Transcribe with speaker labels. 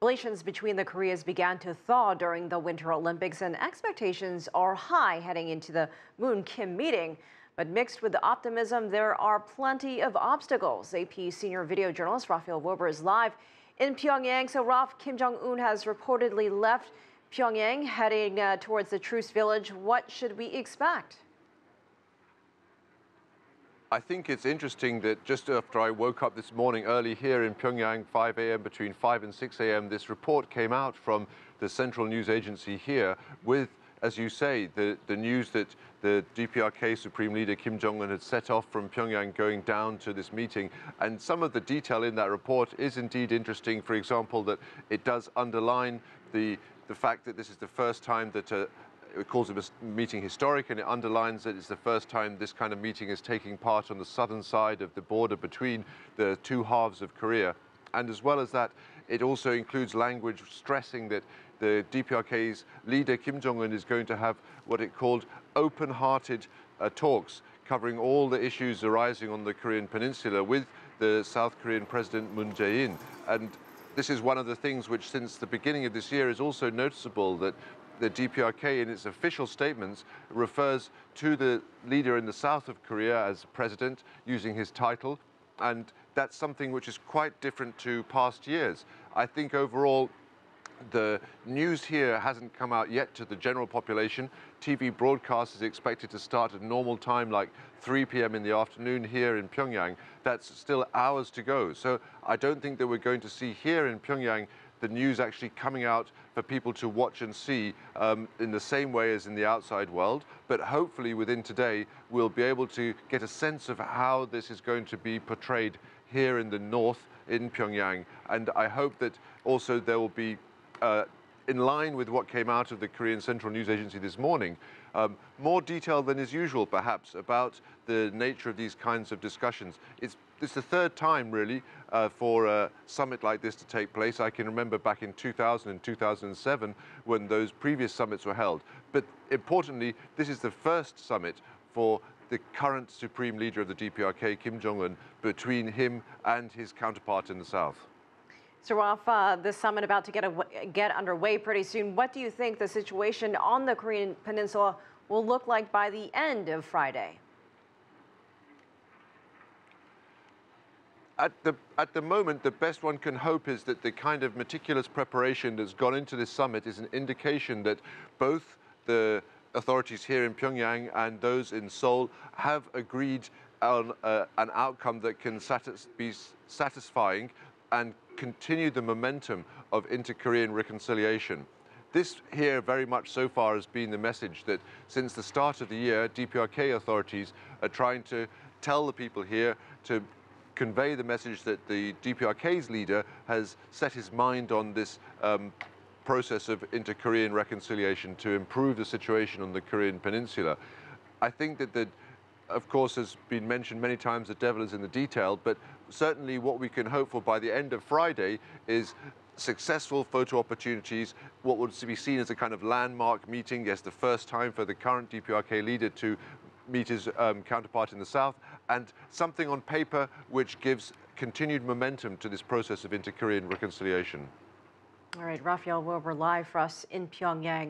Speaker 1: Relations between the Koreas began to thaw during the Winter Olympics, and expectations are high heading into the Moon-Kim meeting. But mixed with the optimism, there are plenty of obstacles. AP senior video journalist Rafael Wober is live in Pyongyang. So, Raf, Kim Jong-un has reportedly left Pyongyang, heading towards the Truce Village. What should we expect?
Speaker 2: I think it's interesting that just after I woke up this morning early here in Pyongyang, 5 a.m., between 5 and 6 a.m., this report came out from the central news agency here with, as you say, the news that the DPRK Supreme Leader Kim Jong-un had set off from Pyongyang going down to this meeting. And some of the detail in that report is indeed interesting. For example, that it does underline the fact that this is the first time that it calls it a meeting historic, and it underlines that it's the first time this kind of meeting is taking part on the southern side of the border between the two halves of Korea. And as well as that, it also includes language stressing that the DPRK's leader, Kim Jong-un, is going to have what it called open-hearted talks covering all the issues arising on the Korean peninsula with the South Korean President Moon Jae-in. And this is one of the things which, since the beginning of this year, is also noticeable, that the DPRK, in its official statements, refers to the leader in the south of Korea as president, using his title, and that's something which is quite different to past years. I think overall, the news here hasn't come out yet to the general population. TV broadcast is expected to start at normal time, like 3 p.m. in the afternoon here in Pyongyang. That's still hours to go. So I don't think that we're going to see here in Pyongyang the news actually coming out for people to watch and see in the same way as in the outside world. But hopefully within today, we'll be able to get a sense of how this is going to be portrayed here in the north in Pyongyang. And I hope that also there will be, in line with what came out of the Korean Central News Agency this morning, more detail than is usual, perhaps, about the nature of these kinds of discussions. It's the third time, really, for a summit like this to take place. I can remember back in 2000 and 2007 when those previous summits were held. But importantly, this is the first summit for the current Supreme Leader of the DPRK, Kim Jong-un, between him and his counterpart in the south.
Speaker 1: So, Rafa, the summit about to get underway pretty soon. What do you think the situation on the Korean Peninsula will look like by the end of Friday?
Speaker 2: At the moment, the best one can hope is that the kind of meticulous preparation that's gone into this summit is an indication that both the authorities here in Pyongyang and those in Seoul have agreed on an outcome that can be satisfying and continue the momentum of inter-Korean reconciliation. This here very much so far has been the message that since the start of the year, DPRK authorities are trying to tell the people here to convey the message that the DPRK's leader has set his mind on this process of inter-Korean reconciliation to improve the situation on the Korean peninsula. I think that of course, has been mentioned many times, the devil is in the detail, but certainly what we can hope for by the end of Friday is successful photo opportunities, what would be seen as a kind of landmark meeting. Yes, the first time for the current DPRK leader to meet his counterpart in the south, and something on paper which gives continued momentum to this process of inter-Korean reconciliation.
Speaker 1: All right, Rafael Wober live for us in Pyongyang.